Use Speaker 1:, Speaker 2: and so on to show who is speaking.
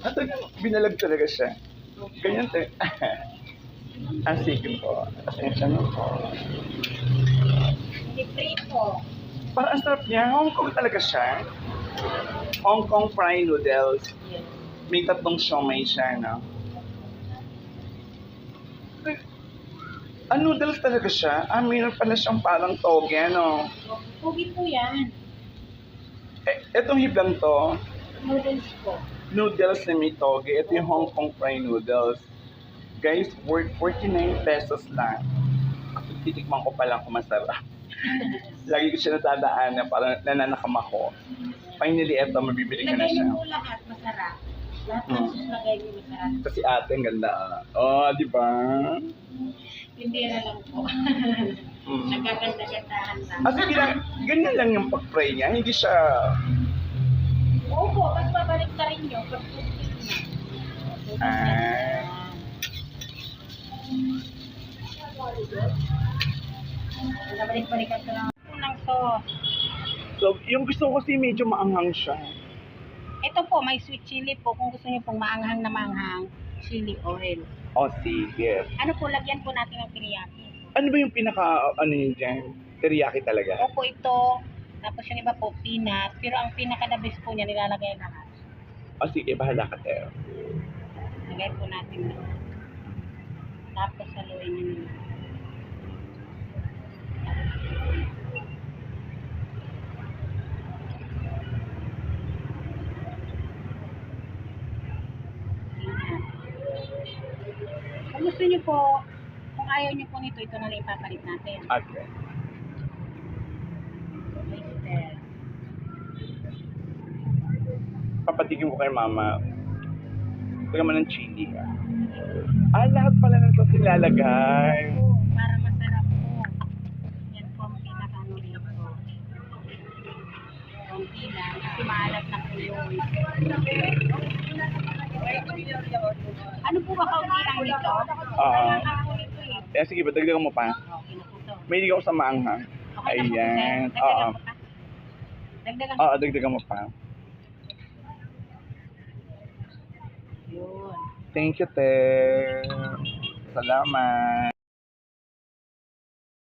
Speaker 1: At binalag talaga siya. Ganyan te. Ang sige po. Pasensya na po.
Speaker 2: Hindi prito.
Speaker 1: Parang ang sarap niya. Hong Kong talaga siya. Hong Kong fried noodles.
Speaker 2: Yes.
Speaker 1: May tatlong siomay siya, no? Noodles talaga siya. Mayroon pala siyang parang toge, ano?
Speaker 2: Pugi po yan.
Speaker 1: Etong hiblang to,
Speaker 2: Noodles po.
Speaker 1: noodles na may toge. Ito yung Hong Kong fried noodles. Guys, worth 49 pesos lang. Titikman ko pa lang kung masarap. Lagi ko siya natadaan na parang nananakam ako. Finally, eto, mabibili ko na
Speaker 2: Lagay
Speaker 1: siya.
Speaker 2: niyo po lahat masarap. Lahat ng sus lagay niyo masarap.
Speaker 1: Kasi ate, ang ganda. Oh, di ba?
Speaker 2: Tindera lang po. Nagaganda-gandahan lang.
Speaker 1: Kasi ganyan lang yung pag-pray niya. Hindi siya...
Speaker 2: Opo, mas babalik ka rin nyo pag Nabalik-balikan ka lang. Unang sauce.
Speaker 1: So, yung gusto ko kasi medyo maanghang siya.
Speaker 2: Ito po, may sweet chili po. Kung gusto niyo pong maanghang na maanghang, chili oil.
Speaker 1: Oh, sige.
Speaker 2: Ano po, lagyan po natin ng teriyaki.
Speaker 1: Ano ba yung yun dyan? Teriyaki talaga?
Speaker 2: Opo, ito. Tapos yung iba po, peanut. Pero ang pinaka-the best po niya, nilalagay lahat.
Speaker 1: Oh, sige, bahala ka, Teo.
Speaker 2: Lagay po natin na. Tapos haluin niyo nila. Kung gusto niyo po, kung ayaw niyo po nito, ito na lang ipapalit natin.
Speaker 1: Okay.
Speaker 2: Oyster.
Speaker 1: Papatigin ko kay mama. Lagyan mo ng chili. Lahat pala ng ito silalagay.
Speaker 2: Oo, para masarap po. Yan po ang pinaka-ano dito. Konti lang, kasi maalat na po yun. Ano po ba kaunti lang dito? Kailangan po nito eh.
Speaker 1: Sige ba, dagdagan mo pa?
Speaker 2: Okay na po to.
Speaker 1: May hindi ako sa maanghang.
Speaker 2: Okay na po, sir.
Speaker 1: Ayan.
Speaker 2: Dagdagan mo pa. Dagdagan mo.
Speaker 1: Oo, dagdagan mo pa.
Speaker 2: Yun.
Speaker 1: Thank you, Te. Salamat.